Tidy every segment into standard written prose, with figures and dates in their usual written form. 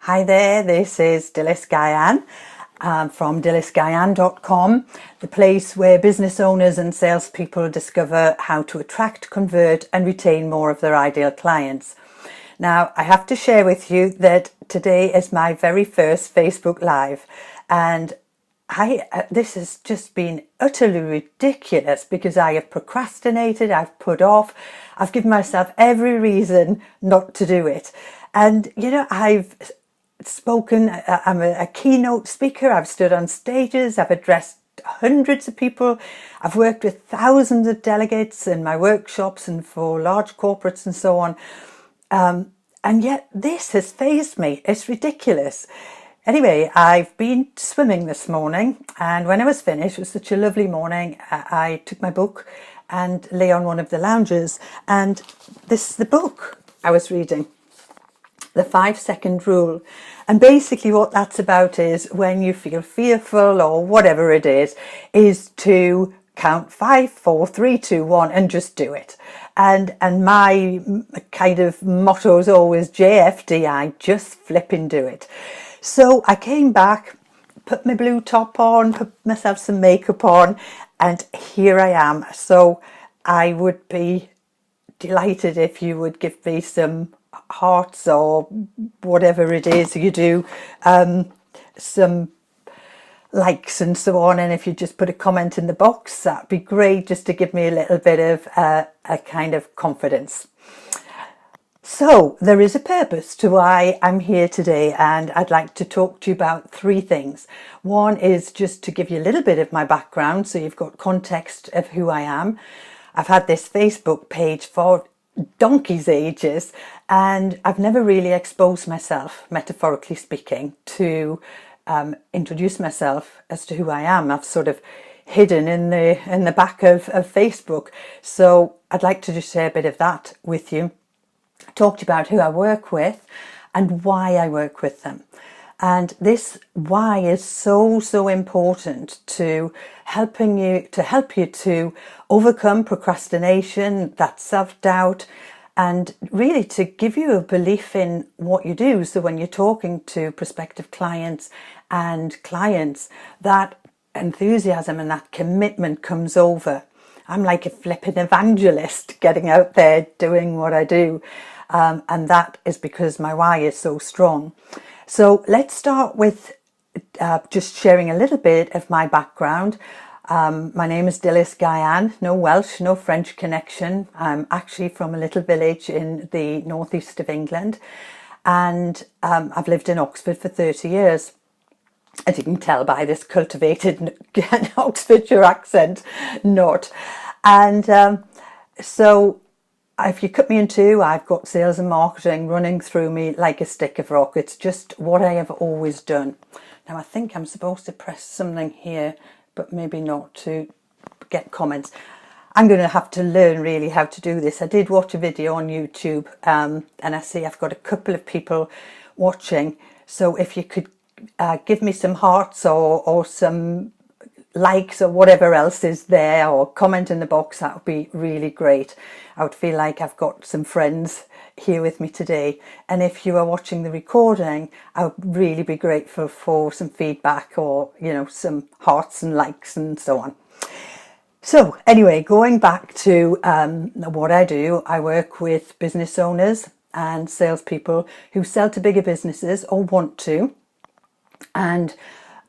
Hi there, this is Dylis Guyan from DylisGuyan.com, the place where business owners and salespeople discover how to attract, convert and retain more of their ideal clients. Now, I have to share with you that today is my very first Facebook Live, and this has just been utterly ridiculous because I have procrastinated, I've put off, I've given myself every reason not to do it. And, I've spoken, I'm a keynote speaker, I've stood on stages, I've addressed hundreds of people, I've worked with thousands of delegates in my workshops and for large corporates and so on. And yet this has fazed me. It's ridiculous. Anyway, I've been swimming this morning, and when I was finished, it was such a lovely morning, I took my book and lay on one of the lounges, and this is the book I was reading. The 5-second rule. And basically what that's about is when you feel fearful or whatever it is to count 5, 4, 3, 2, 1 and just do it. And my kind of motto is always JFDI, just flipping do it. So I came back, put my blue top on, put myself some makeup on, and here I am. So I would be delighted if you would give me some hearts or whatever it is you do, some likes and so on, and if you just put a comment in the box, that'd be great, just to give me a little bit of a kind of confidence. So there is a purpose to why I'm here today, and I'd like to talk to you about 3 things. One is just to give you a little bit of my background so you've got context of who I am. I've had this Facebook page for donkey's ages, and I've never really exposed myself, metaphorically speaking, to introduce myself as to who I am. I've sort of hidden in the back of Facebook. So I'd like to just share a bit of that with you. Talk to you about who I work with and why I work with them. And this why is so important to help you to overcome procrastination, that self-doubt, and really to give you a belief in what you do. So when you're talking to prospective clients and clients, that enthusiasm and that commitment comes over. I'm like a flippin' evangelist, getting out there doing what I do. And that is because my why is so strong. So let's start with just sharing a little bit of my background. My name is Dylis Guyan, no Welsh, no French connection. I'm actually from a little village in the northeast of England, and I've lived in Oxford for 30 years. As you can tell by this cultivated Oxfordshire accent, not. And so if you cut me in two, I've got sales and marketing running through me like a stick of rock. It's just what I have always done. Now I think I'm supposed to press something here, but maybe not, to get comments. I'm going to have to learn really how to do this. I did watch a video on YouTube, and I see I've got a couple of people watching. So if you could give me some hearts or some likes or whatever else is there, or comment in the box, that would be really great. I would feel like I've got some friends here with me today. And if you are watching the recording, I would really be grateful for some feedback or, some hearts and likes and so on. So anyway, going back to what I do, I work with business owners and salespeople who sell to bigger businesses or want to. And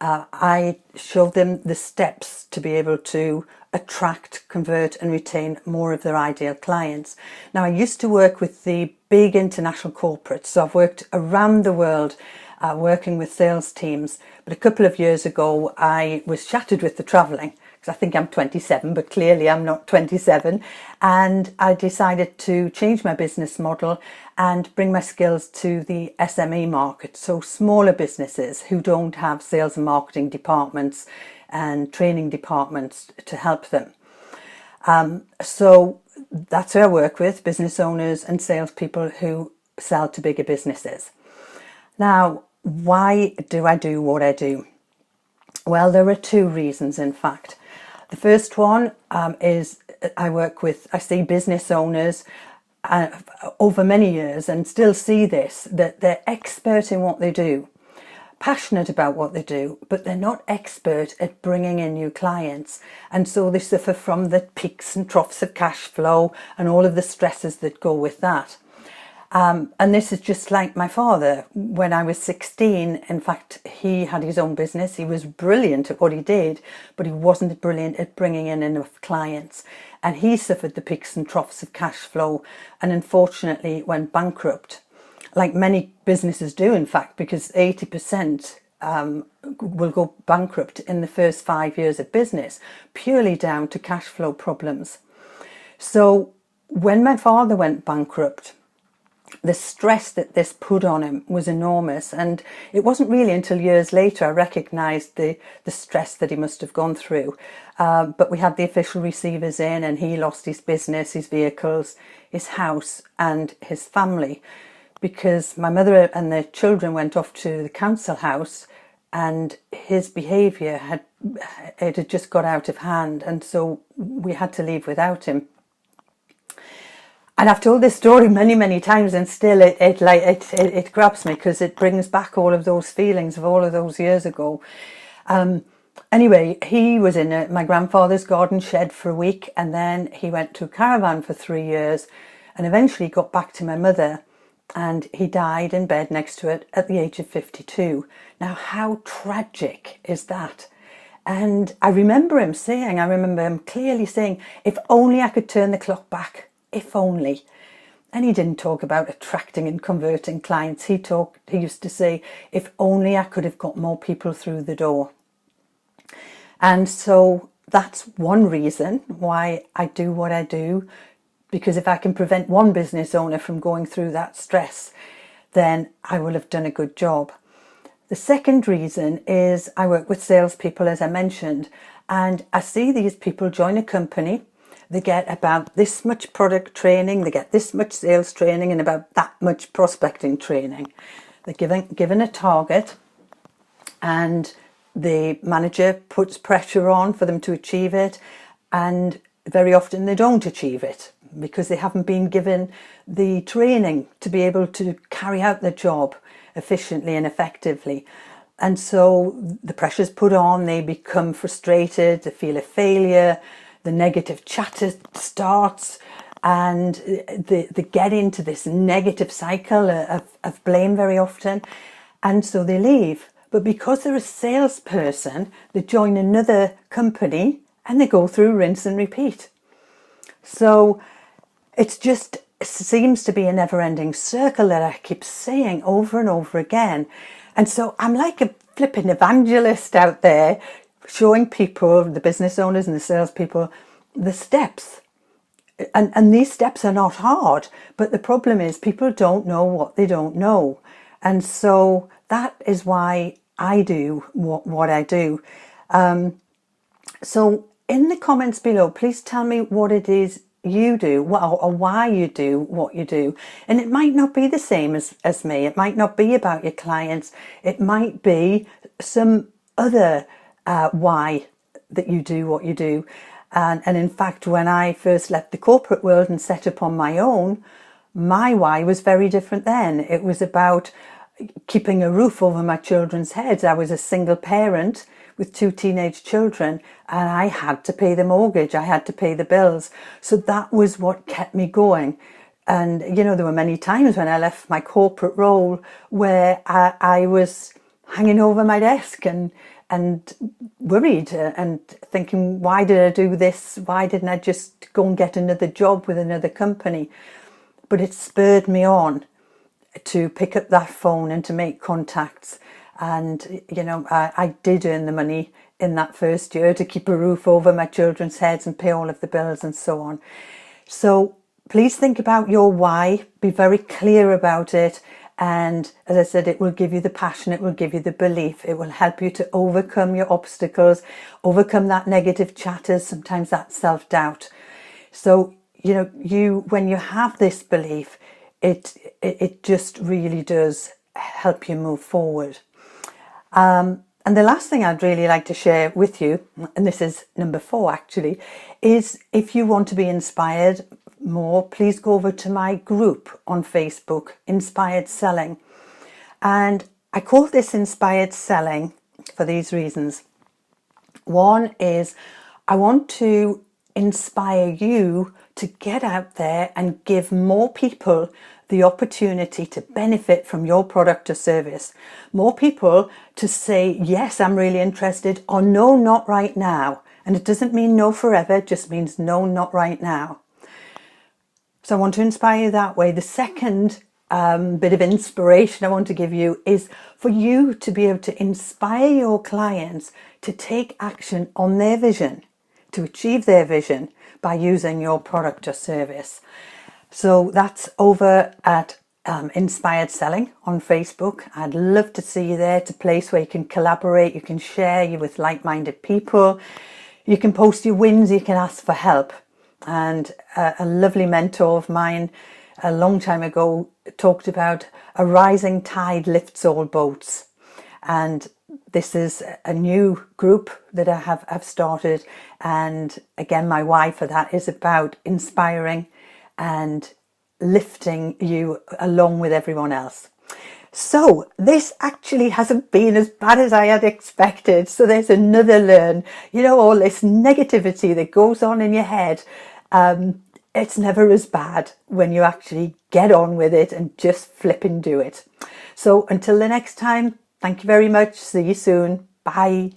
I show them the steps to be able to attract, convert and retain more of their ideal clients. Now, I used to work with the big international corporates, so I've worked around the world working with sales teams. But a couple of years ago, I was shattered with the travelling, because I think I'm 27, but clearly I'm not 27. And I decided to change my business model and bring my skills to the SME market. So smaller businesses who don't have sales and marketing departments and training departments to help them. So that's who I work with, business owners and salespeople who sell to bigger businesses. Now, why do I do what I do? Well, there are 2 reasons, in fact. The first one is I see business owners over many years, and still see this, that they're expert in what they do, passionate about what they do, but they're not expert at bringing in new clients. And so they suffer from the peaks and troughs of cash flow and all of the stresses that go with that. And this is just like my father. When I was 16, in fact, he had his own business. He was brilliant at what he did, but he wasn't brilliant at bringing in enough clients. And he suffered the peaks and troughs of cash flow, and unfortunately went bankrupt, like many businesses do, in fact, because 80% will go bankrupt in the first 5 years of business, purely down to cash flow problems. So when my father went bankrupt, the stress that this put on him was enormous, and it wasn't really until years later I recognised the stress that he must have gone through. But we had the official receivers in, and he lost his business, his vehicles, his house and his family, because my mother and the children went off to the council house, and his behaviour had just got out of hand, and so we had to leave without him. And I've told this story many, many times, and still it grabs me, because it brings back all of those feelings of all of those years ago. Anyway, he was in my grandfather's garden shed for a week, and then he went to a caravan for 3 years, and eventually got back to my mother, and he died in bed next to it at the age of 52. Now, how tragic is that? And I remember him clearly saying, if only I could turn the clock back. If only. And he didn't talk about attracting and converting clients. He used to say, if only I could have got more people through the door. And so that's one reason why I do what I do, because if I can prevent one business owner from going through that stress, then I will have done a good job. The second reason is I work with salespeople, as I mentioned, and I see these people join a company. They get about this much product training, they get this much sales training, and about that much prospecting training. They're given a target, and the manager puts pressure on for them to achieve it, and very often they don't achieve it because they haven't been given the training to be able to carry out their job efficiently and effectively. And so the pressure's put on, they become frustrated, they feel a failure, the negative chatter starts, and they get into this negative cycle of blame very often, and so they leave. But because they're a salesperson, they join another company and they go through rinse and repeat. So it seems to be a never-ending circle that I keep saying over and over again. And so I'm like a flipping evangelist out there, showing people, the business owners and the salespeople, the steps. And these steps are not hard, but the problem is people don't know what they don't know. And so that is why I do what I do. So in the comments below, please tell me what it is you do, or why you do what you do. And it might not be the same as me. It might not be about your clients. It might be some other why that you do what you do. And in fact, when I first left the corporate world and set up on my own, my why was very different then. It was about keeping a roof over my children's heads. I was a single parent with 2 teenage children, and I had to pay the mortgage, I had to pay the bills. So that was what kept me going. And, you know, there were many times when I left my corporate role where I was hanging over my desk and worried and thinking, why did I do this? Why didn't I just go and get another job with another company? But it spurred me on to pick up that phone and to make contacts. And, you know, I did earn the money in that first year to keep a roof over my children's heads and pay all of the bills and so on. So please think about your why, be very clear about it. And as I said, it will give you the passion, it will give you the belief, it will help you to overcome your obstacles, overcome that negative chatter, sometimes that self-doubt. So, you know, when you have this belief, it just really does help you move forward. And the last thing I'd really like to share with you, and this is number 4 actually, is if you want to be inspired more, please go over to my group on Facebook, Inspired Selling. And I call this Inspired Selling for these reasons. One is I want to inspire you to get out there and give more people the opportunity to benefit from your product or service. More people to say, yes, I'm really interested, or no, not right now. And it doesn't mean no forever, it just means no, not right now. So I want to inspire you that way. The second bit of inspiration I want to give you is for you to be able to inspire your clients to take action on their vision, to achieve their vision by using your product or service. So that's over at Inspired Selling on Facebook. I'd love to see you there. It's a place where you can collaborate, you can share you with like-minded people, you can post your wins, you can ask for help. And a lovely mentor of mine a long time ago talked about a rising tide lifts all boats. And this is a new group that I have started. And again, my why for that is about inspiring and lifting you along with everyone else. So this actually hasn't been as bad as I had expected. So there's another learn. You know, all this negativity that goes on in your head, it's never as bad when you actually get on with it and just flip and do it. So until the next time, thank you very much. See you soon. Bye.